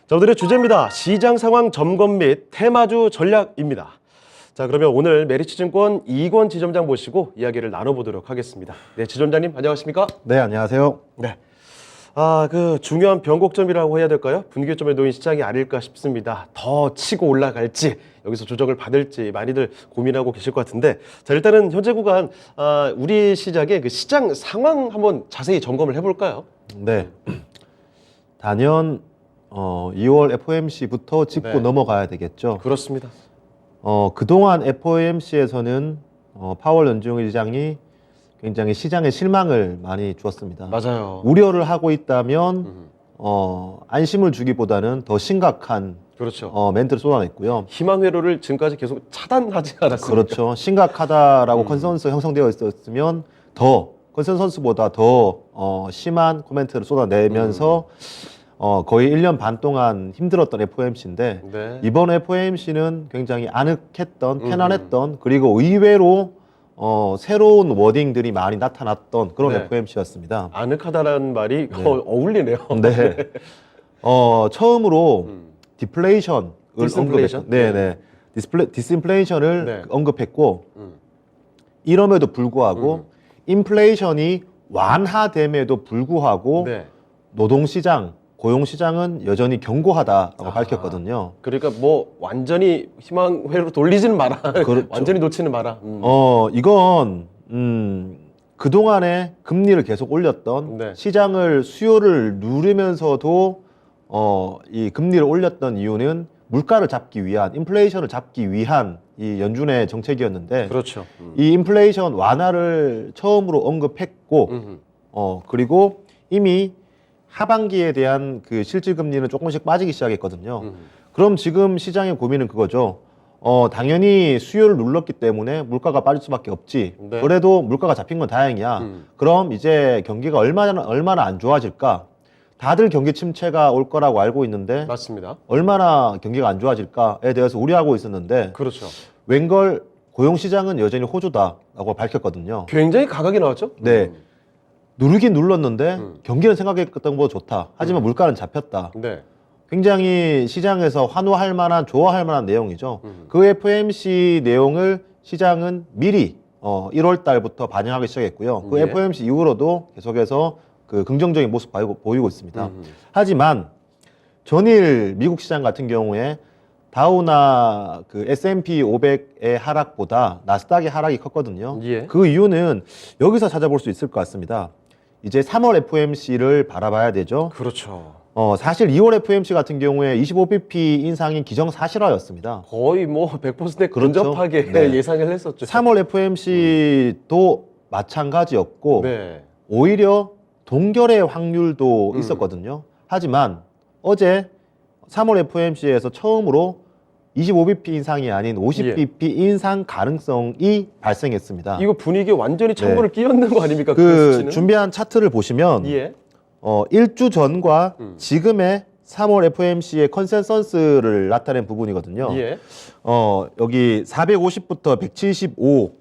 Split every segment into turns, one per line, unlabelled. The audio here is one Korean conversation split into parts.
자, 오늘의 주제입니다. 시장 상황 점검 및 테마주 전략입니다. 자, 그러면 오늘 메리츠증권 이권 지점장 모시고 이야기를 나눠보도록 하겠습니다. 네, 지점장님 안녕하십니까?
네, 안녕하세요.
네. 그 중요한 변곡점이라고 해야 될까요? 분기점에 놓인 시장이 아닐까 싶습니다. 더 치고 올라갈지 여기서 조정을 받을지 많이들 고민하고 계실 것 같은데, 자, 일단은 현재 구간 우리 시장의 그 시장 상황 한번 자세히 점검을 해볼까요?
네. 단연 2월 FOMC부터 짚고
네.
넘어가야 되겠죠.
그렇습니다.
그동안 FOMC에서는 파월 연준의 의장이 굉장히 시장에 실망을 많이 주었습니다.
맞아요.
우려를 하고 있다면 안심을 주기보다는 더 심각한
그렇죠.
멘트를 쏟아냈고요.
희망 회로를 지금까지 계속 차단하지 않았습니까?
그렇죠. 심각하다라고 컨센서스 형성되어 있었으면 더 컨센서스보다 더 심한 코멘트를 쏟아내면서 거의 1년 반 동안 힘들었던 FOMC인데
네.
이번 FOMC는 굉장히 아늑했던, 편안했던, 그리고 의외로 새로운 워딩들이 많이 나타났던 그런
네.
FOMC였습니다.
아늑하다라는 말이 어울리네요.
네. 처음으로 디플레이션을
디스인플레이션?
언급했고, 네네. 디스인플레이션을
네.
언급했고, 이럼에도 불구하고 인플레이션이 완화됨에도 불구하고
네.
노동시장, 고용시장은 여전히 견고하다라고 밝혔거든요.
그러니까 뭐 완전히 희망 회로 돌리지는 마라.
그렇죠.
완전히 놓지는 마라.
이건 그동안에 금리를 계속 올렸던
네.
시장을 수요를 누르면서도 이 금리를 올렸던 이유는 물가를 잡기 위한, 인플레이션을 잡기 위한 이 연준의 정책이었는데
그렇죠.
이 인플레이션 완화를 처음으로 언급했고 그리고 이미 하반기에 대한 그 실질 금리는 조금씩 빠지기 시작했거든요. 그럼 지금 시장의 고민은 그거죠. 당연히 수요를 눌렀기 때문에 물가가 빠질 수밖에 없지.
네.
그래도 물가가 잡힌 건 다행이야. 그럼 이제 경기가 얼마나 안 좋아질까? 다들 경기 침체가 올 거라고 알고 있는데
맞습니다.
얼마나 경기가 안 좋아질까에 대해서 우려하고 있었는데
그렇죠.
웬걸 고용시장은 여전히 호조다라고 밝혔거든요.
굉장히 가격이 나왔죠?
네. 누르긴 눌렀는데 경기는 생각했던 것보다 좋다. 하지만 물가는 잡혔다.
네.
굉장히 시장에서 환호할 만한, 좋아할 만한 내용이죠. 그 FOMC 내용을 시장은 미리 1월 달부터 반영하기 시작했고요. 그
예.
FOMC 이후로도 계속해서 그 긍정적인 모습 보이고 있습니다. 하지만 전일 미국 시장 같은 경우에 다우나 그 S&P 500의 하락보다 나스닥의 하락이 컸거든요.
예.
그 이유는 여기서 찾아볼 수 있을 것 같습니다. 이제 3월 FOMC를 바라봐야 되죠.
그렇죠.
사실 2월 FOMC 같은 경우에 25bp 인상이 기정사실화였습니다.
거의 뭐 100%
그렇죠.
근접하게
네.
예상을 했었죠.
3월 FOMC도 마찬가지였고
네.
오히려 동결의 확률도 있었거든요. 하지만 어제 3월 FOMC에서 처음으로 25bp 인상이 아닌 50bp 인상 가능성이 발생했습니다.
이거 분위기에 완전히 창문을 끼얹는 거 아닙니까? 그
그
수치는?
준비한 차트를 보시면
예.
1주 전과 지금의 3월 FOMC의 컨센서스를 나타낸 부분이거든요.
예.
여기 450부터 175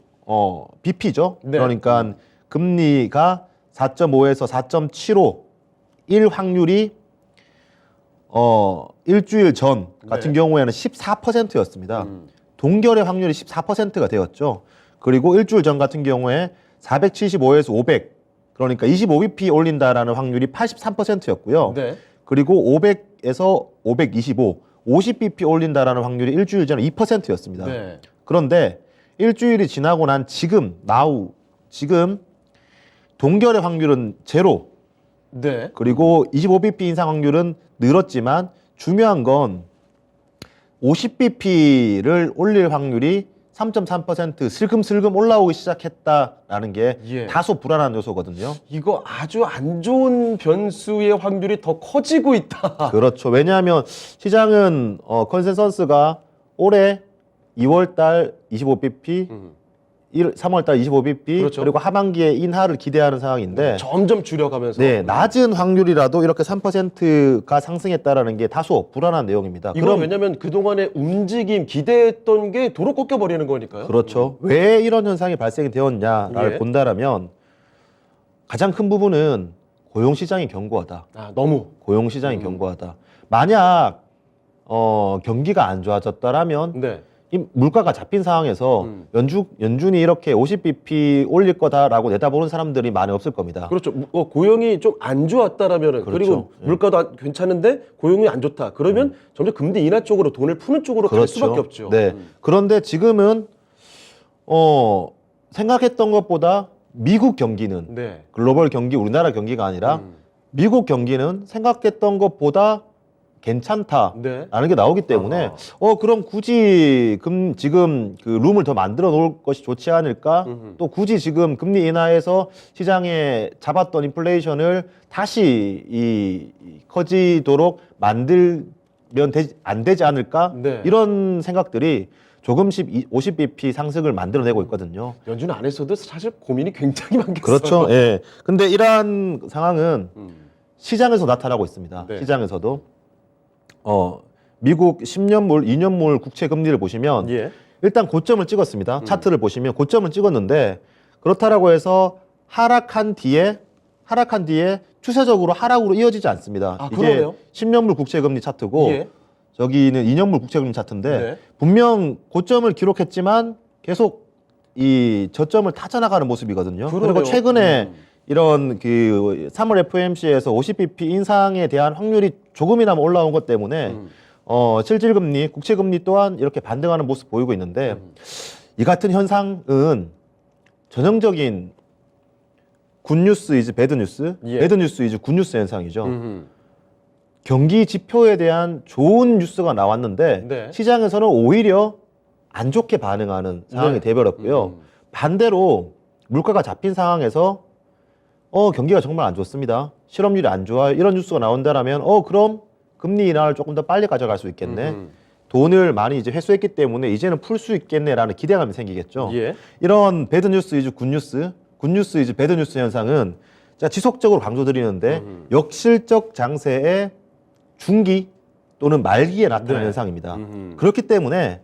BP죠.
네.
그러니까 금리가 4.5에서 4.75 1 확률이 일주일 전 같은
네.
경우에는 14%였습니다. 동결의 확률이 14%가 되었죠. 그리고 일주일 전 같은 경우에 475에서 500 그러니까 25bp 올린다라는 확률이 83%였고요.
네.
그리고 500에서 525, 50bp 올린다라는 확률이 일주일 전에 2%였습니다.
네.
그런데 일주일이 지나고 난 지금 동결의 확률은 제로,
네.
그리고 25bp 인상 확률은 늘었지만 중요한 건 50bp를 올릴 확률이 3.3% 슬금슬금 올라오기 시작했다라는 게
예.
다소 불안한 요소거든요.
이거 아주 안 좋은 변수의 확률이 더 커지고 있다.
그렇죠. 왜냐하면 시장은 컨센서스가 올해 2월 달 25bp, 3월 달 25bp,
그렇죠.
그리고 하반기에 인하를 기대하는 상황인데
점점 줄여가면서.
네, 낮은 확률이라도 이렇게 3%가 상승했다라는 게 다소 불안한 내용입니다.
이건 왜냐면 그동안의 움직임, 기대했던 게 도로 꺾여버리는 거니까요.
그렇죠. 왜 이런 현상이 발생이 되었냐를
예.
본다라면 가장 큰 부분은 고용시장이 견고하다.
너무.
고용시장이 견고하다. 만약 경기가 안 좋아졌더라면
네.
이 물가가 잡힌 상황에서 연준이 이렇게 50bp 올릴 거다라고 내다보는 사람들이 많이 없을 겁니다.
그렇죠. 고용이 좀 안 좋았다라면은
그렇죠.
그리고
예.
물가도 괜찮은데 고용이 안 좋다. 그러면 점점 금리 인하 쪽으로 돈을 푸는 쪽으로 갈 수밖에 없죠.
네. 그런데 지금은 생각했던 것보다 미국 경기는
네.
글로벌 경기, 우리나라 경기가 아니라 미국 경기는 생각했던 것보다 괜찮다라는
네.
게 나오기 때문에 그럼 굳이 지금 그 룸을 더 만들어 놓을 것이 좋지 않을까? 또 굳이 지금 금리 인하해서 시장에 잡았던 인플레이션을 다시 커지도록 만들면 안 되지 않을까?
네.
이런 생각들이 조금씩 50bp 상승을 만들어내고 있거든요.
연준 안에서도 사실 고민이 굉장히 많겠어요.
그렇죠. 예. 근데 이러한 상황은 시장에서 나타나고 있습니다.
네.
시장에서도 미국 10년물, 2년물 국채 금리를 보시면
예.
일단 고점을 찍었습니다. 차트를 보시면 고점을 찍었는데 그렇다라고 해서 하락한 뒤에 추세적으로 하락으로 이어지지 않습니다.
아,
이게
그러네요.
10년물 국채 금리 차트고
예.
저기는 2년물 국채 금리 차트인데
네.
분명 고점을 기록했지만 계속 이 저점을 타져나가는 모습이거든요.
그러네요.
그리고 최근에 이런 그 3월 FOMC에서 50bp 인상에 대한 확률이 조금이나마 올라온 것 때문에 실질금리, 국채금리 또한 이렇게 반등하는 모습 보이고 있는데 이 같은 현상은 전형적인 굿뉴스 이즈 배드뉴스,
예.
배드뉴스 이즈 굿뉴스 현상이죠. 경기 지표에 대한 좋은 뉴스가 나왔는데
네.
시장에서는 오히려 안 좋게 반응하는 상황이
네.
돼버렸고요. 반대로 물가가 잡힌 상황에서 경기가 정말 안 좋습니다. 실업률이 안 좋아요. 이런 뉴스가 나온다라면 그럼 금리 인하를 조금 더 빨리 가져갈 수 있겠네. 돈을 많이 이제 회수했기 때문에 이제는 풀 수 있겠네라는 기대감이 생기겠죠.
예.
이런 배드 뉴스 이즈 굿뉴스, 굿뉴스 이즈 배드 뉴스 현상은 제가 지속적으로 강조드리는데 역실적 장세의 중기 또는 말기에 나타나는
네.
현상입니다. 그렇기 때문에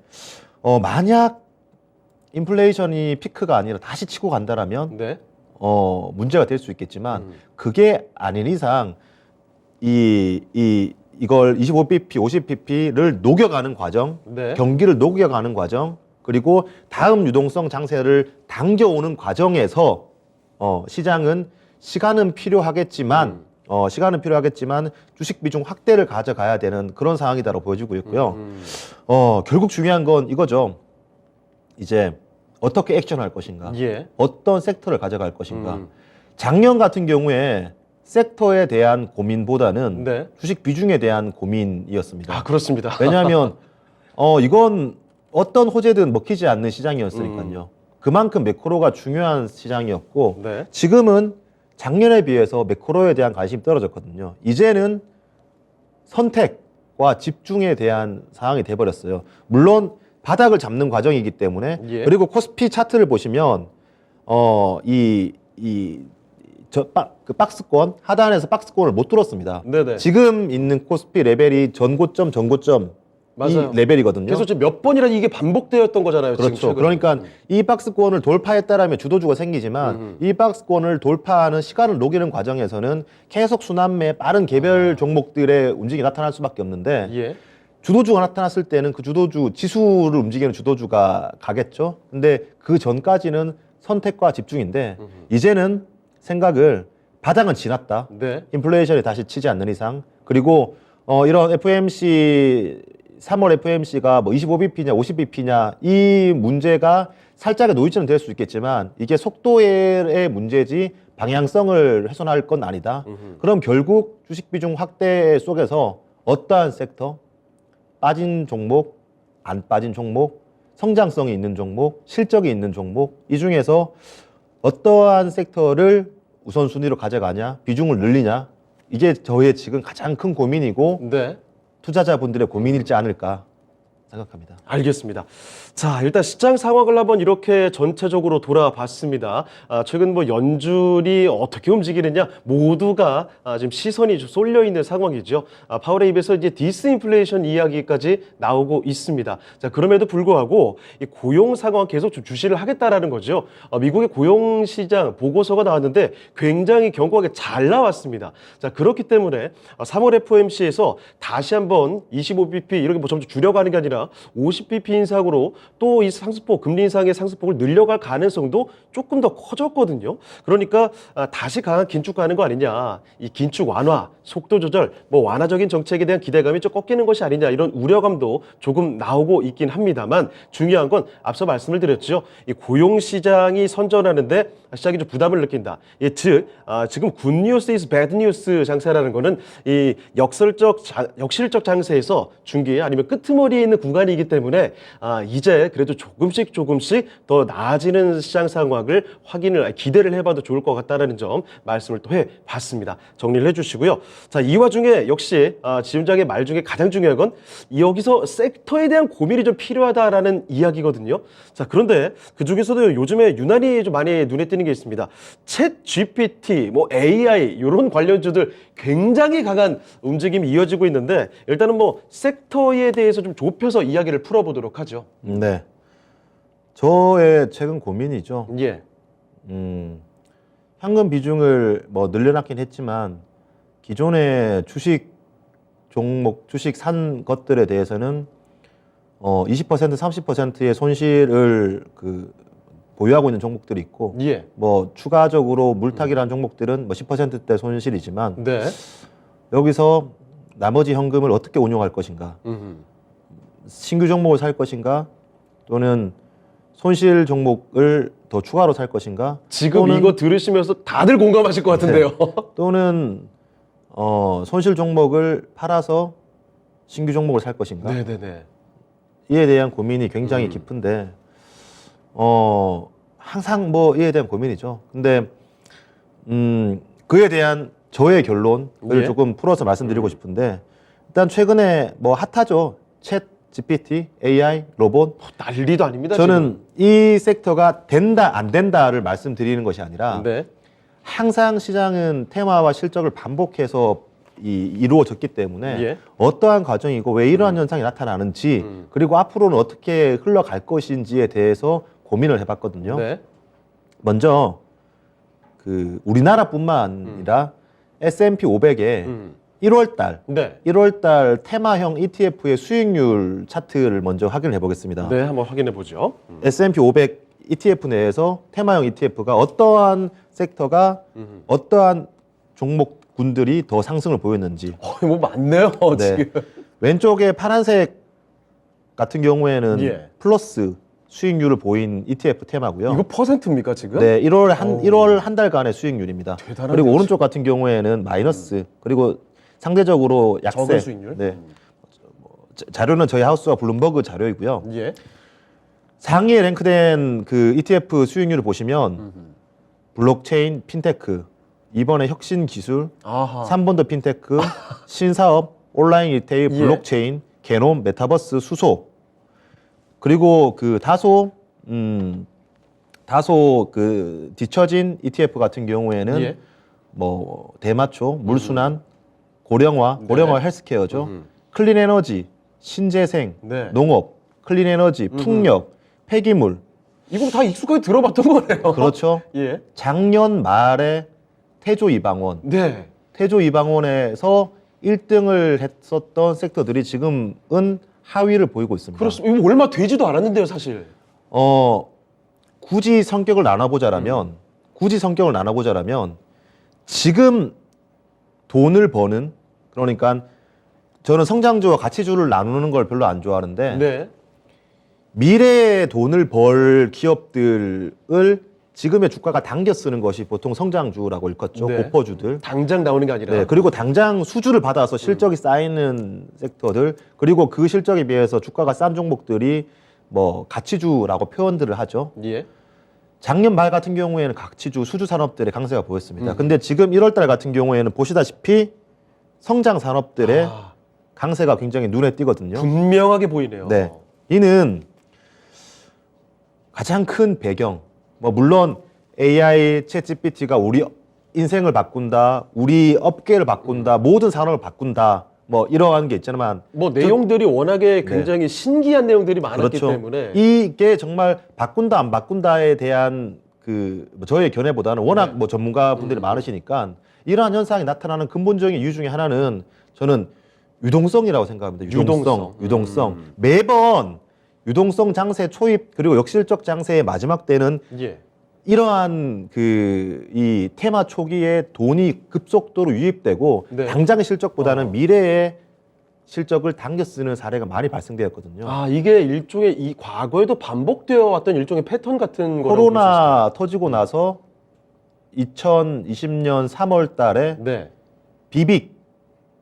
만약 인플레이션이 피크가 아니라 다시 치고 간다라면
네.
문제가 될 수 있겠지만 그게 아닌 이상 이걸 25bp, 50bp를 녹여가는 과정,
네.
경기를 녹여가는 과정, 그리고 다음 유동성 장세를 당겨오는 과정에서 시장은 시간은 필요하겠지만 주식 비중 확대를 가져가야 되는 그런 상황이다라고 보여지고 있고요. 결국 중요한 건 이거죠. 이제 어떻게 액션할 것인가,
예.
어떤 섹터를 가져갈 것인가. 작년 같은 경우에 섹터에 대한 고민보다는
네.
주식 비중에 대한 고민이었습니다.
아, 그렇습니다.
왜냐하면 이건 어떤 호재든 먹히지 않는 시장이었으니까요. 그만큼 매크로가 중요한 시장이었고
네.
지금은 작년에 비해서 매크로에 대한 관심이 떨어졌거든요. 이제는 선택과 집중에 대한 상황이 돼버렸어요. 물론 바닥을 잡는 과정이기 때문에
예.
그리고 코스피 차트를 보시면 그 박스권 하단에서 박스권을 못 뚫었습니다.
네네.
지금 있는 코스피 레벨이 전고점
맞아요.
이 레벨이거든요.
계속 지금 몇 번이나 이게 반복되었던 거잖아요. 지금
그렇죠.
최근에.
그러니까 이 박스권을 돌파했다라면 주도주가 생기지만 이 박스권을 돌파하는 시간을 녹이는 과정에서는 계속 순환매 빠른 개별 종목들의 움직임이 나타날 수밖에 없는데
예.
주도주가 나타났을 때는 그 주도주 지수를 움직이는 주도주가 가겠죠. 근데 그 전까지는 선택과 집중인데 이제는 생각을 바닥은 지났다.
네.
인플레이션이 다시 치지 않는 이상 그리고 이런 FOMC 3월 FOMC가 뭐 25bp냐 50bp냐 이 문제가 살짝의 노이즈는 될 수 있겠지만 이게 속도의 문제지 방향성을 훼손할 건 아니다. 그럼 결국 주식 비중 확대 속에서 어떠한 섹터, 빠진 종목, 안 빠진 종목, 성장성이 있는 종목, 실적이 있는 종목 이 중에서 어떠한 섹터를 우선순위로 가져가냐, 비중을 늘리냐 이게 저의 지금 가장 큰 고민이고
네.
투자자분들의 고민일지 않을까 생각합니다.
알겠습니다. 자, 일단 시장 상황을 한번 이렇게 전체적으로 돌아봤습니다. 최근 뭐 연준이 어떻게 움직이느냐 모두가 지금 시선이 좀 쏠려 있는 상황이죠. 파월의 입에서 이제 디스인플레이션 이야기까지 나오고 있습니다. 자, 그럼에도 불구하고 이 고용 상황 계속 좀 주시를 하겠다라는 거죠. 미국의 고용 시장 보고서가 나왔는데 굉장히 견고하게 잘 나왔습니다. 자, 그렇기 때문에 3월 FOMC에서 다시 한번 25bp 이렇게 뭐 점점 줄여가는 게 아니라 50bp 인상으로 또 이 상승폭, 금리 인상의 상승폭을 늘려갈 가능성도 조금 더 커졌거든요. 그러니까 다시 강한 긴축 가는 거 아니냐. 이 긴축 완화, 속도 조절, 뭐 완화적인 정책에 대한 기대감이 좀 꺾이는 것이 아니냐 이런 우려감도 조금 나오고 있긴 합니다만 중요한 건 앞서 말씀을 드렸죠. 이 고용 시장이 선전하는데 시장이 좀 부담을 느낀다. 즉 지금 굿뉴스 is bad news 장세라는 거는 이 역실적 장세에서 중기 아니면 끄트머리에 있는 구간이기 때문에 이제 그래도 조금씩 더 나아지는 시장 상황을 기대를 해봐도 좋을 것 같다는 점 말씀을 또 해봤습니다. 정리를 해주시고요. 자, 이 와중에 역시 지원장의 말 중에 가장 중요한 건 여기서 섹터에 대한 고민이 좀 필요하다라는 이야기거든요. 자, 그런데 그 중에서도 요즘에 유난히 좀 많이 눈에 띄는 게 있습니다. 챗 GPT, 뭐 AI 이런 관련주들 굉장히 강한 움직임이 이어지고 있는데 일단은 뭐 섹터에 대해서 좀 좁혀서 이야기를 풀어보도록 하죠.
네, 저의 최근 고민이죠.
예.
현금 비중을 뭐 늘려놨긴 했지만 기존의 주식 종목, 주식 산 것들에 대해서는 20%, 30%의 손실을 보유하고 있는 종목들이 있고,
예.
뭐 추가적으로 물타기라는 종목들은 뭐 10%대 손실이지만
네.
여기서 나머지 현금을 어떻게 운용할 것인가, 신규 종목을 살 것인가, 또는 손실 종목을 더 추가로 살 것인가.
지금
또는,
이거 들으시면서 다들 공감하실 것 같은데요.
또는 손실 종목을 팔아서 신규 종목을 살 것인가.
네네네.
이에 대한 고민이 굉장히 깊은데 항상 뭐 이에 대한 고민이죠. 근데 그에 대한 저의 결론을
예.
조금 풀어서 말씀드리고 싶은데, 일단 최근에 뭐 핫하죠. 챗 GPT, AI, 로봇.
난리도 아닙니다.
저는 이 섹터가 된다 안 된다를 말씀드리는 것이 아니라
지금. 네.
항상 시장은 테마와 실적을 반복해서 이루어졌기 때문에
예.
어떠한 과정이고 왜 이러한 현상이 나타나는지, 그리고 앞으로는 어떻게 흘러갈 것인지에 대해서 고민을 해봤거든요.
네.
먼저 우리나라뿐만 아니라 S&P 500의 1월달
네.
1월달 테마형 ETF의 수익률 차트를 먼저 확인을 해보겠습니다.
네, 한번 확인해 보죠.
S&P 500 ETF 내에서 테마형 ETF가 어떠한 섹터가 어떠한 종목군들이 더 상승을 보였는지.
뭐 많네요,
네.
지금.
왼쪽에 파란색 같은 경우에는
예.
플러스 수익률을 보인 ETF 테마고요.
이거 퍼센트입니까, 지금?
네, 1월 한 달간의 수익률입니다.
대단하네요,
그리고 오른쪽 같은 경우에는 마이너스. 그리고 상대적으로 약세.
적은 수익률?
네. 자료는 저희 하우스와 블룸버그 자료이고요.
예.
상위에 랭크된 ETF 수익률을 보시면 블록체인, 핀테크, 이번에 혁신 기술,
아하.
3번도 핀테크, 신사업, 온라인 리테일,
예.
블록체인, 게놈, 메타버스, 수소. 그리고 다소 뒤처진 ETF 같은 경우에는
예.
뭐 대마초, 물순환, 고령화 헬스케어죠. 클린 에너지, 신재생,
네.
농업, 클린 에너지, 풍력, 폐기물.
이거 다 익숙하게 들어봤던 거네요.
그렇죠.
예.
작년 말에 태조 이방원,
네.
태조 이방원에서 1등을 했었던 섹터들이 지금은 하위를 보이고 있습니다.
그렇습니다. 이거 얼마 되지도 않았는데요, 사실.
굳이 성격을 나눠보자라면 지금 돈을 버는, 그러니까 저는 성장주와 가치주를 나누는 걸 별로 안 좋아하는데
네.
미래에 돈을 벌 기업들을 지금의 주가가 당겨 쓰는 것이 보통 성장주라고 일컫죠.
네.
고퍼주들.
당장 나오는 게 아니라.
네, 그리고 당장 수주를 받아서 실적이 쌓이는 섹터들, 그리고 그 실적에 비해서 주가가 싼 종목들이 뭐 가치주라고 표현들을 하죠.
예.
작년 말 같은 경우에는 가치주, 수주 산업들의 강세가 보였습니다. 근데 지금 1월 달 같은 경우에는 보시다시피 성장 산업들의 강세가 굉장히 눈에 띄거든요.
분명하게 보이네요.
네. 이는 가장 큰 배경, 뭐 물론 AI, 챗GPT가 우리 인생을 바꾼다, 우리 업계를 바꾼다, 모든 산업을 바꾼다, 뭐 이러한 게 있지만
뭐 내용들이 워낙에 굉장히 신기한 내용들이 많았기
그렇죠.
때문에
이게 정말 바꾼다 안 바꾼다에 대한 그뭐 저의 견해보다는 워낙 뭐 전문가분들이 많으시니까 이러한 현상이 나타나는 근본적인 이유 중에 하나는 저는 유동성이라고 생각합니다. 유동성. 매번 유동성 장세 초입 그리고 역실적 장세의 마지막 때는
예.
이러한 이 테마 초기에 돈이 급속도로 유입되고
네.
당장의 실적보다는 미래의 실적을 당겨 쓰는 사례가 많이 발생되었거든요.
아, 이게 일종의 이 과거에도 반복되어 왔던 일종의 패턴 같은 거라고
코로나 터지고 나서 2020년 3월 달에
네.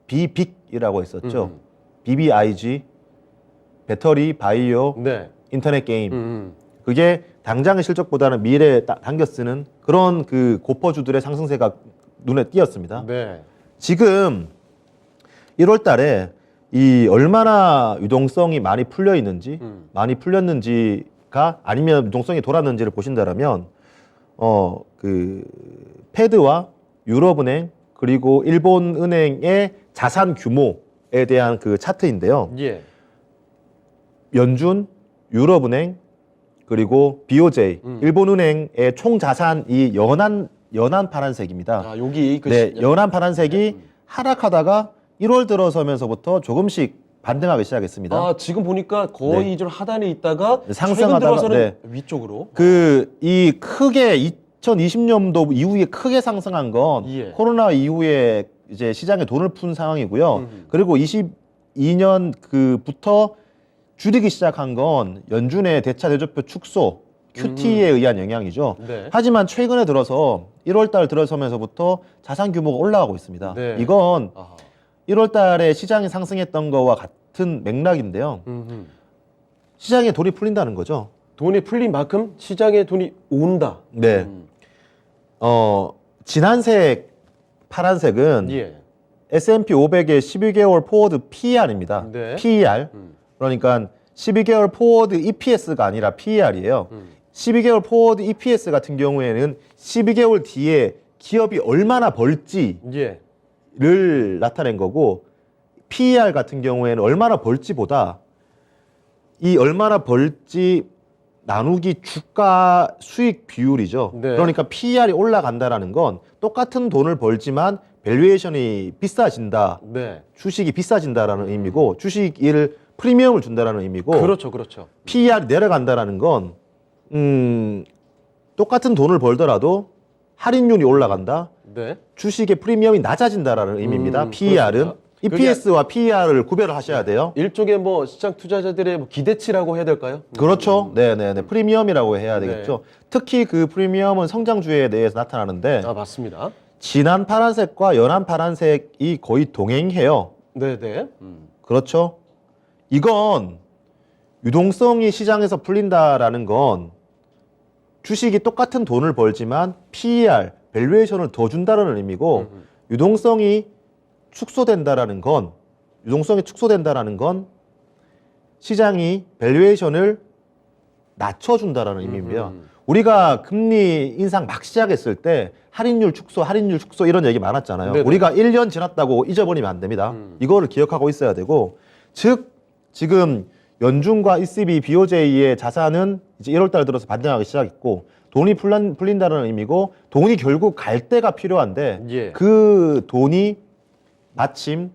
비빅이라고 했었죠. BBIG, 배터리, 바이오,
네.
인터넷 게임. 그게 당장의 실적보다는 미래에 당겨 쓰는 그런 그 고퍼주들의 상승세가 눈에 띄었습니다.
네.
지금 1월 달에 이 얼마나 유동성이 많이 풀려 있는지, 많이 풀렸는지가 아니면 유동성이 돌았는지를 보신다라면 그 패드와 유럽은행 그리고 일본은행의 자산 규모에 대한 그 차트인데요.
예.
연준, 유럽은행 그리고 BOJ, 일본은행의 총 자산이 연한 파란색입니다.
아, 여기 그
네, 연한 파란색이 하락하다가 1월 들어서면서부터 조금씩 반등하기 시작했습니다.
아, 지금 보니까 거의
네.
좀 하단에 있다가
상승하다가,
최근 들어서는
네.
위쪽으로.
이 크게 2020년도 이후에 크게 상승한 건
예.
코로나 이후에 이제 시장에 돈을 푼 상황이고요. 그리고 22년 그부터 줄이기 시작한 건 연준의 대차 대조표 축소 QT에 의한 영향이죠.
네.
하지만 최근에 들어서 1월 달 들어서면서부터 자산 규모가 올라가고 있습니다.
네.
이건
아하.
1월 달에 시장이 상승했던 거와 같은 맥락인데요. 시장에 돈이 풀린다는 거죠.
돈이 풀린 만큼 시장에 돈이 온다.
네. 진한색 파란색은
예.
S&P 500의 12개월 포워드 PER입니다.
네.
PER. 그러니까 12개월 포워드 EPS가 아니라 PER이에요. 12개월 포워드 EPS 같은 경우에는 12개월 뒤에 기업이 얼마나 벌지를
예.
나타낸 거고 PER 같은 경우에는 얼마나 벌지보다 이 얼마나 벌지 나누기 주가 수익 비율이죠.
네.
그러니까 PER이 올라간다라는 건 똑같은 돈을 벌지만 밸류에이션이 비싸진다.
네.
주식이 비싸진다라는 의미고 주식을 프리미엄을 준다라는 의미고
그렇죠. 그렇죠.
PER이 내려간다라는 건 똑같은 돈을 벌더라도 할인율이 올라간다.
네.
주식의 프리미엄이 낮아진다라는 의미입니다. PER은
그렇습니다.
EPS와 PER을 구별을 하셔야 돼요.
일종의 뭐 시장 투자자들의 뭐 기대치라고 해야 될까요?
그렇죠. 네네네. 프리미엄이라고 해야 되겠죠. 특히 그 프리미엄은 성장주에 대해서 나타나는데
아, 맞습니다.
진한 파란색과 연한 파란색이 거의 동행해요.
네네.
그렇죠. 이건 유동성이 시장에서 풀린다라는 건 주식이 똑같은 돈을 벌지만 PER, 밸류에이션을 더 준다라는 의미고 유동성이 축소된다라는 건 시장이 밸류에이션을 낮춰준다라는 의미입니다. 우리가 금리 인상 막 시작했을 때 할인율 축소 이런 얘기 많았잖아요.
네네.
우리가 1년 지났다고 잊어버리면 안 됩니다. 이거를 기억하고 있어야 되고 즉 지금 연준과 ECB, BOJ의 자산은 이제 1월 달 들어서 반등하기 시작했고 돈이 풀린다는 의미고 돈이 결국 갈 때가 필요한데
예.
그 돈이 마침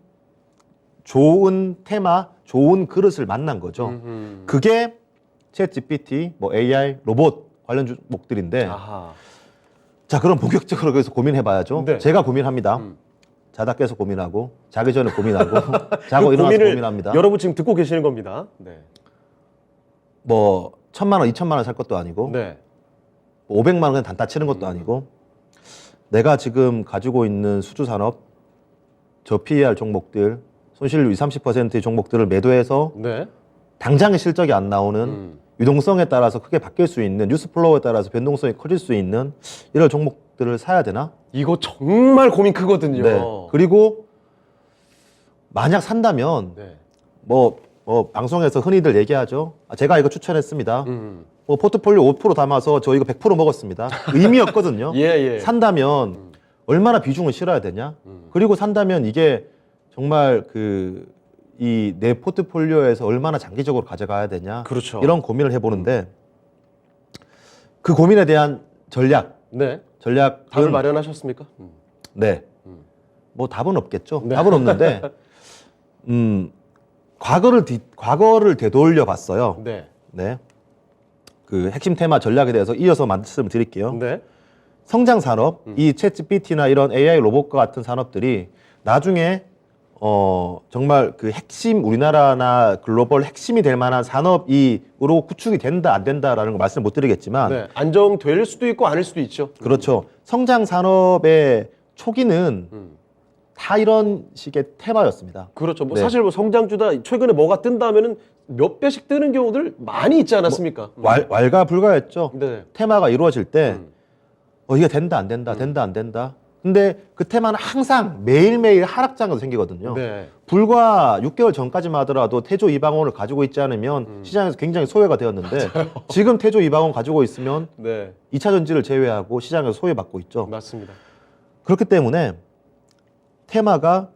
좋은 테마, 좋은 그릇을 만난 거죠. 그게 챗 GPT, 뭐 AI, 로봇 관련 종목들인데
아하.
자 그럼 본격적으로 그래서 고민해봐야죠.
네.
제가 고민합니다. 자다 깨서 고민하고 자기 전에 고민하고 자고
그
일어나서
고민을
고민합니다.
여러분 지금 듣고 계시는 겁니다. 네.
뭐 1,000만 원, 2,000만 원 살 것도 아니고
네.
500만 원 그냥 단타 치는 것도 아니고 내가 지금 가지고 있는 수주산업 저 PER 종목들 손실률 20, 30%의 종목들을 매도해서
네.
당장의 실적이 안 나오는 유동성에 따라서 크게 바뀔 수 있는 뉴스 플로우에 따라서 변동성이 커질 수 있는 이런 종목들을 사야 되나?
이거 정말 고민 크거든요.
네. 그리고 만약 산다면
네.
뭐 방송에서 흔히들 얘기하죠. 제가 이거 추천했습니다. 뭐 포트폴리오 5% 담아서 저 이거 100% 먹었습니다. 의미였거든요.
예, 예.
산다면 얼마나 비중을 실어야 되냐? 그리고 산다면 이게 정말 이 내 포트폴리오에서 얼마나 장기적으로 가져가야 되냐?
그렇죠.
이런 고민을 해보는데 그 고민에 대한 전략,
네.
전략
답을 마련하셨습니까?
네. 뭐 답은 없겠죠.
네.
답은 없는데 과거를 되돌려 봤어요.
네.
네. 그 핵심 테마 전략에 대해서 이어서 말씀을 드릴게요.
네.
성장 산업, 이 챗GPT나 이런 AI 로봇과 같은 산업들이 나중에 정말 그 핵심 우리나라나 글로벌 핵심이 될 만한 산업으로 구축이 된다 안 된다라는 거 말씀 못 드리겠지만
네. 안정될 수도 있고 아닐 수도 있죠.
그렇죠. 성장 산업의 초기는 다 이런 식의 테마였습니다.
그렇죠. 뭐
네.
사실 뭐 성장주다 최근에 뭐가 뜬다면은 몇 배씩 뜨는 경우들 많이 있지 않았습니까?
왈가불가였죠.
네.
테마가 이루어질 때 이게 된다 안 된다 된다 안 된다. 근데 그 테마는 항상 매일매일 하락장도 생기거든요.
네.
불과 6개월 전까지만 하더라도 태조 이방원을 가지고 있지 않으면 시장에서 굉장히 소외가 되었는데 지금 태조 이방원 가지고 있으면
네.
2차 전지를 제외하고 시장에서 소외받고 있죠.
맞습니다.
그렇기 때문에 테마가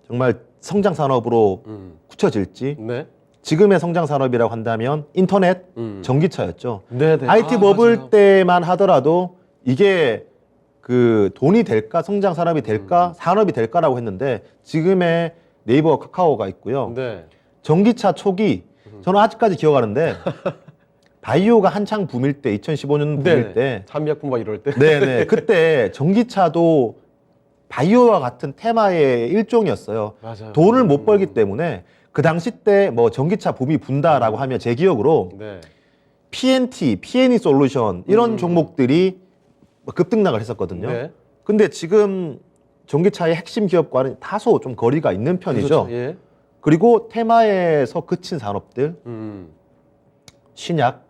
정말 성장 산업으로 굳혀질지
네.
지금의 성장 산업이라고 한다면 인터넷, 전기차였죠.
네, 네.
IT 버블
맞아요.
때만 하더라도 이게 그 돈이 될까, 성장 산업이 될까, 산업이 될까라고 했는데 지금의 네이버와 카카오가 있고요.
네.
전기차 초기 저는 아직까지 기억하는데 바이오가 한창 붐일 때 2015년 붐일 때
삼미약품 막 이럴 때.
네네 그때 전기차도 바이오와 같은 테마의 일종이었어요.
맞아요.
돈을 못 벌기 때문에 그 당시 때 뭐 전기차 붐이 분다라고 하면 제 기억으로
네.
PNT, PNE 솔루션 이런 종목들이 급등락을 했었거든요.
네.
근데 지금 전기차의 핵심 기업과는 다소 좀 거리가 있는 편이죠.
그렇죠. 예.
그리고 테마에서 그친 산업들, 신약,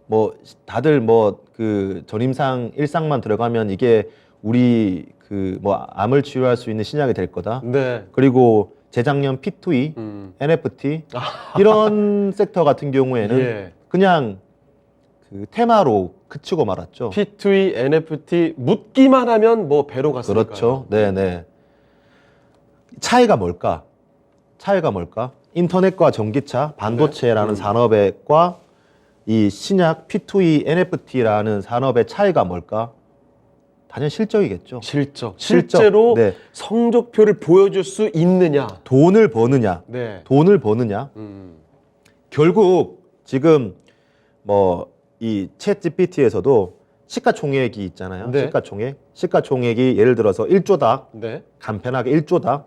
뭐 다들 뭐 그 전임상 일상만 들어가면 이게 우리 그 뭐 암을 치료할 수 있는 신약이 될 거다.
네.
그리고 재작년 P2E, NFT 이런 섹터 같은 경우에는
예.
그냥 그 테마로 그치고 말았죠.
P2E, NFT 묻기만 하면 뭐 배로 갔으니까요.
그렇죠. 네네. 차이가 뭘까? 차이가 뭘까? 인터넷과 전기차, 반도체라는 산업과 이 신약 P2E, NFT라는 산업의 차이가 뭘까? 단연 실적이겠죠.
실적.
실적.
실제로
네.
성적표를 보여줄 수 있느냐.
돈을 버느냐,
네.
돈을 버느냐. 결국 지금 뭐 이 챗 GPT에서도 시가총액이 있잖아요.
네.
시가총액. 시가총액이 예를 들어서 1조다.
네.
간편하게 1조다.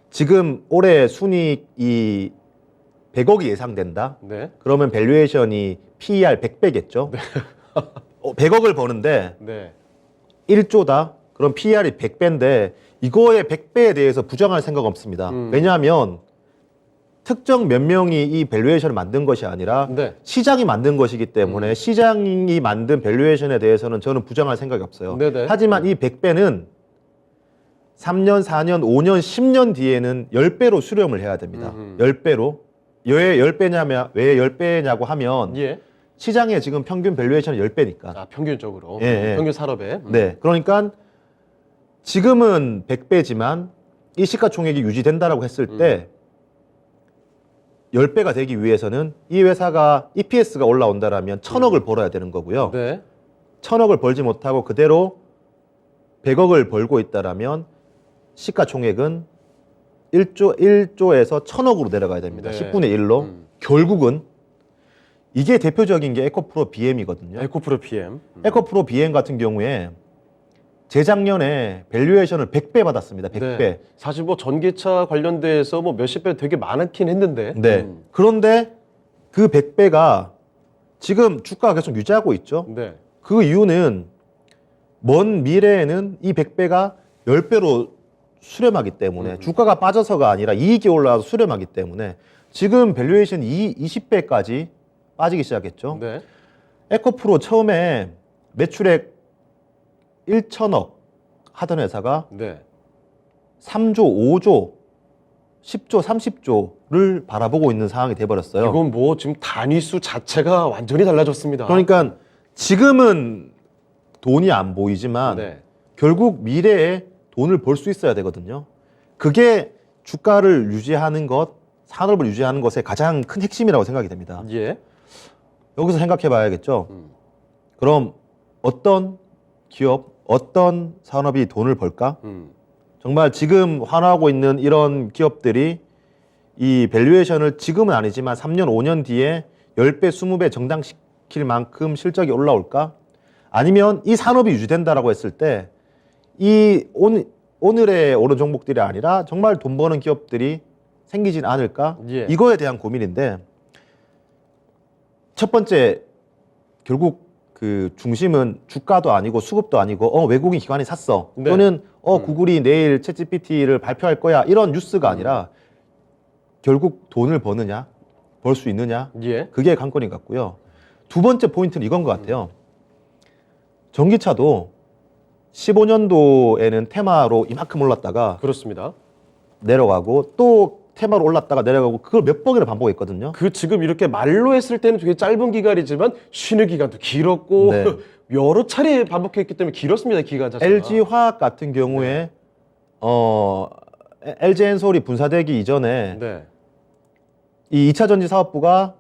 지금 올해 순이익이 100억이 예상된다.
네.
그러면 밸류에이션이 PER 100배겠죠. 100억을 버는데
네.
1조다. 그럼 PER이 100배인데 이거의 100배에 대해서 부정할 생각 없습니다. 왜냐하면 특정 몇 명이 이 밸류에이션을 만든 것이 아니라
네.
시장이 만든 것이기 때문에 시장이 만든 밸류에이션에 대해서는 저는 부정할 생각이 없어요.
네네.
하지만 이 100배는 3년, 4년, 5년, 10년 뒤에는 10배로 수렴을 해야 됩니다. 10배로. 왜 10배냐고 하면
예.
시장의 지금 평균 밸류에이션은 10배니까.
아, 평균적으로.
예, 예.
평균 산업에.
네. 그러니까 지금은 100배지만 이 시가총액이 유지된다라고 했을 때 10배가 되기 위해서는 이 회사가 EPS가 올라온다라면 1000억을 벌어야 되는 거고요.
네.
1000억을 벌지 못하고 그대로 100억을 벌고 있다라면 시가총액은 1조에서 1000억으로 내려가야 됩니다.
네.
10분의 1로. 결국은 이게 대표적인 게 에코프로 BM이거든요.
에코프로 PM.
에코프로 BM 같은 경우에 재작년에 밸류에이션을 100배 받았습니다. 100배.
네. 사실 뭐 전기차 관련돼서 뭐 몇십 배 되게 많긴 했는데.
네. 그런데 그 100배가 지금 주가가 계속 유지하고 있죠.
네.
그 이유는 먼 미래에는 이 100배가 10배로 수렴하기 때문에 주가가 빠져서가 아니라 이익이 올라와서 수렴하기 때문에 지금 밸류에이션 20배까지 빠지기 시작했죠.
네.
에코프로 처음에 매출액 1천억 하던 회사가
네.
3조, 5조 10조, 30조를 바라보고 있는 상황이 돼버렸어요.
이건 뭐 지금 단위수 자체가 완전히 달라졌습니다.
그러니까 지금은 돈이 안 보이지만
네.
결국 미래에 돈을 벌 수 있어야 되거든요. 그게 주가를 유지하는 것, 산업을 유지하는 것의 가장 큰 핵심이라고 생각이 됩니다.
예.
여기서 생각해 봐야겠죠. 그럼 어떤 기업, 어떤 산업이 돈을 벌까? 정말 지금 환호하고 있는 이런 기업들이 이 밸류에이션을 지금은 아니지만 3년, 5년 뒤에 10배, 20배 정당시킬 만큼 실적이 올라올까? 아니면 이 산업이 유지된다라고 했을 때 이 오늘의 오른 종목들이 아니라 정말 돈 버는 기업들이 생기진 않을까?
예.
이거에 대한 고민인데 첫 번째 결국 그 중심은 주가도 아니고 수급도 아니고 외국인 기관이 샀어.
네.
또는 구글이 내일 챗GPT를 발표할 거야. 이런 뉴스가 아니라 결국 돈을 버느냐? 벌 수 있느냐?
예.
그게 관건인 것 같고요. 두 번째 포인트는 이건 것 같아요. 전기차도 15년도에는 테마로 이만큼 올랐다가
그렇습니다.
내려가고 또 테마로 올랐다가 내려가고 그걸 몇 번이나 반복했거든요.
그 지금 이렇게 말로 했을 때는 되게 짧은 기간이지만 쉬는 기간도 길었고
네.
여러 차례 반복했기 때문에 길었습니다. 기간 자체가.
LG 화학 같은 경우에 LG 엔솔이 분사되기 이전에
네.
이 2차 전지 사업부가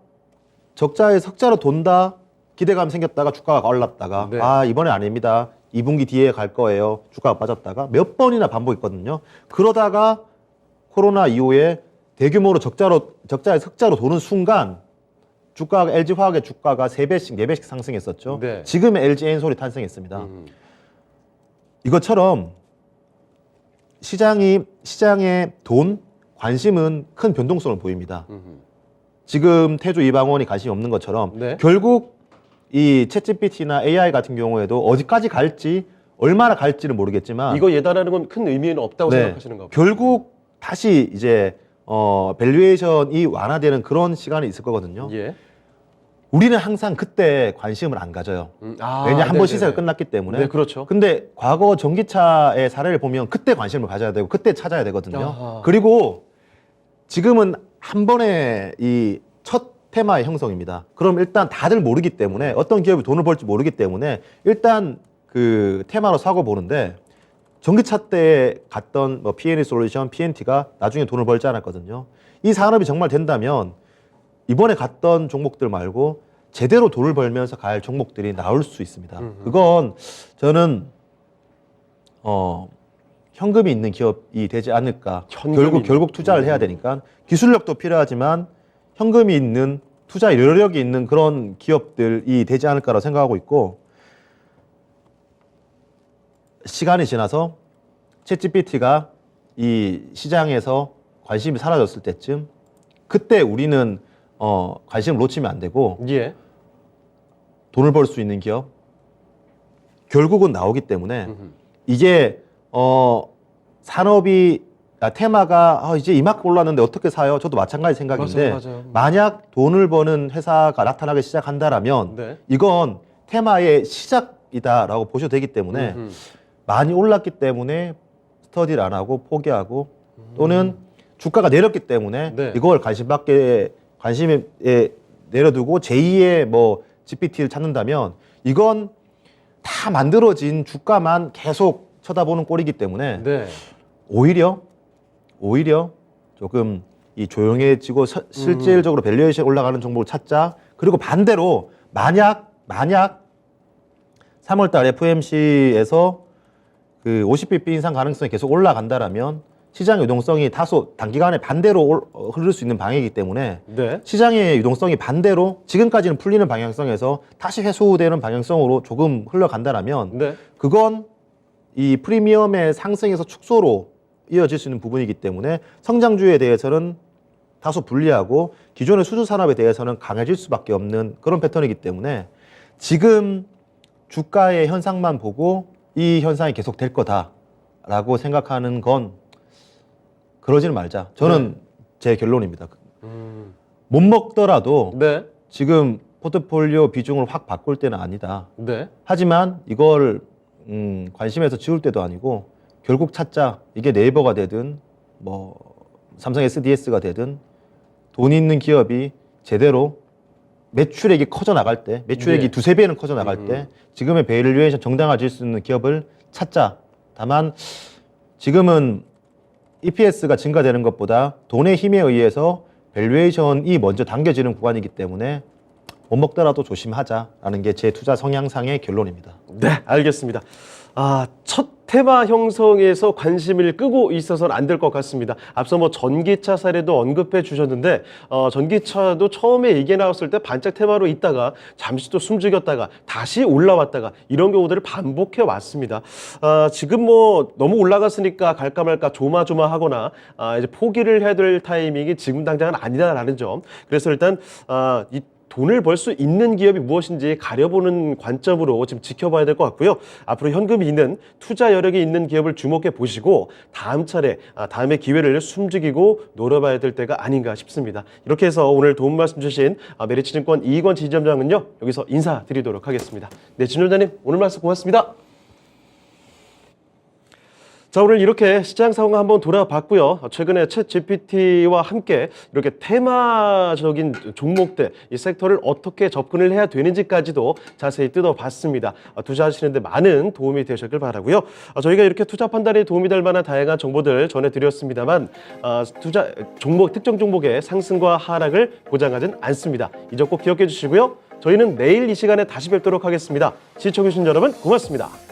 적자에 석자로 돈다 기대감 생겼다가 주가가 올랐다가
네.
이번에 아닙니다. 2분기 뒤에 갈 거예요. 주가가 빠졌다가 몇 번이나 반복했거든요. 그러다가 코로나 이후에 대규모로 적자에 석자로 도는 순간 주가가 LG 화학의 주가가 3배씩 4배씩 상승했었죠.
네.
지금의 LG 엔솔이 탄생했습니다. 이것처럼 시장의 돈, 관심은 큰 변동성을 보입니다. 지금 태조 이방원이 관심이 없는 것처럼
네.
결국 이 챗GPT나 AI 같은 경우에도 어디까지 갈지 얼마나 갈지는 모르겠지만
이거 예단하는 건 큰 의미는 없다고
네,
생각하시는가 봐요.
결국 다시 이제 밸류에이션이 완화되는 그런 시간이 있을 거거든요.
예.
우리는 항상 그때 관심을 안 가져요. 왜냐 한 번 시세가 끝났기 때문에.
네, 그렇죠.
근데 과거 전기차의 사례를 보면 그때 관심을 가져야 되고 그때 찾아야 되거든요.
아하.
그리고 지금은 한 번에 이 첫 테마의 형성입니다. 그럼 일단 다들 모르기 때문에 어떤 기업이 돈을 벌지 모르기 때문에 일단 그 테마로 사고 보는데 전기차 때 갔던 뭐 P&E 솔루션, PNT가 나중에 돈을 벌지 않았거든요. 이 산업이 정말 된다면 이번에 갔던 종목들 말고 제대로 돈을 벌면서 갈 종목들이 나올 수 있습니다. 그건 저는 현금이 있는 기업이 되지 않을까. 결국 투자를 해야 되니까 기술력도 필요하지만 현금이 있는 투자 여력이 있는 그런 기업들이 되지 않을까라고 생각하고 있고 시간이 지나서 챗GPT가 이 시장에서 관심이 사라졌을 때쯤 그때 우리는 관심을 놓치면 안 되고
예.
돈을 벌 수 있는 기업 결국은 나오기 때문에 이게 산업이 테마가 이제 이만큼 올랐는데 어떻게 사요? 저도 마찬가지 생각인데
맞아요.
만약 돈을 버는 회사가 나타나기 시작한다라면
네.
이건 테마의 시작이다라고 보셔도 되기 때문에 많이 올랐기 때문에 스터디를 안 하고 포기하고 또는 주가가 내렸기 때문에
네.
이걸 관심에 내려두고 제2의 뭐 GPT를 찾는다면 이건 다 만들어진 주가만 계속 쳐다보는 꼴이기 때문에
네.
오히려 조금 이 조용해지고 실질적으로 밸류에이션 올라가는 종목을 찾자. 그리고 반대로 만약 3월 달 FOMC에서 그 50bp 인상 가능성이 계속 올라간다라면 시장의 유동성이 다소 단기간에 반대로 흐를 수 있는 방향이기 때문에
네.
시장의 유동성이 반대로 지금까지는 풀리는 방향성에서 다시 회수되는 방향성으로 조금 흘러간다라면
네.
그건 이 프리미엄의 상승에서 축소로 이어질 수 있는 부분이기 때문에 성장주에 대해서는 다소 불리하고 기존의 수주 산업에 대해서는 강해질 수밖에 없는 그런 패턴이기 때문에 지금 주가의 현상만 보고 이 현상이 계속 될 거다라고 생각하는 건 그러지는 말자. 저는 제 결론입니다. 못 먹더라도
네.
지금 포트폴리오 비중을 확 바꿀 때는 아니다.
네.
하지만 이걸 관심에서 지울 때도 아니고 결국 찾자. 이게 네이버가 되든 뭐 삼성 SDS가 되든 돈 있는 기업이 제대로 매출액이 커져 나갈 때, 매출액이
네.
두세 배는 커져 나갈 때 지금의 밸류에이션 정당화질 수 있는 기업을 찾자. 다만 지금은 EPS가 증가되는 것보다 돈의 힘에 의해서 밸류에이션이 먼저 당겨지는 구간이기 때문에 못 먹더라도 조심하자라는 게 제 투자 성향상의 결론입니다.
네, 알겠습니다. 첫 테마 형성에서 관심을 끄고 있어서는 안 될 것 같습니다. 앞서 뭐 전기차 사례도 언급해 주셨는데 전기차도 처음에 얘기 나왔을 때 반짝 테마로 있다가 잠시 또 숨죽였다가 다시 올라왔다가 이런 경우들을 반복해 왔습니다. 지금 뭐 너무 올라갔으니까 갈까 말까 조마조마하거나 이제 포기를 해야 될 타이밍이 지금 당장은 아니다라는 점. 그래서 일단 이 돈을 벌 수 있는 기업이 무엇인지 가려보는 관점으로 지금 지켜봐야 될 것 같고요. 앞으로 현금이 있는 투자 여력이 있는 기업을 주목해 보시고 다음 차례, 다음에 기회를 숨죽이고 노려봐야 될 때가 아닌가 싶습니다. 이렇게 해서 오늘 도움 말씀 주신 메리츠증권 이익원 지점장은요. 여기서 인사드리도록 하겠습니다. 네, 진원장님 오늘 말씀 고맙습니다. 자, 오늘 이렇게 시장 상황 한번 돌아봤고요. 최근에 챗 GPT와 함께 이렇게 테마적인 종목들, 이 섹터를 어떻게 접근을 해야 되는지까지도 자세히 뜯어봤습니다. 투자하시는데 많은 도움이 되셨길 바라고요. 저희가 이렇게 투자 판단에 도움이 될 만한 다양한 정보들 전해드렸습니다만 투자 종목, 특정 종목의 상승과 하락을 보장하진 않습니다. 이 점 꼭 기억해 주시고요. 저희는 내일 이 시간에 다시 뵙도록 하겠습니다. 시청해주신 여러분 고맙습니다.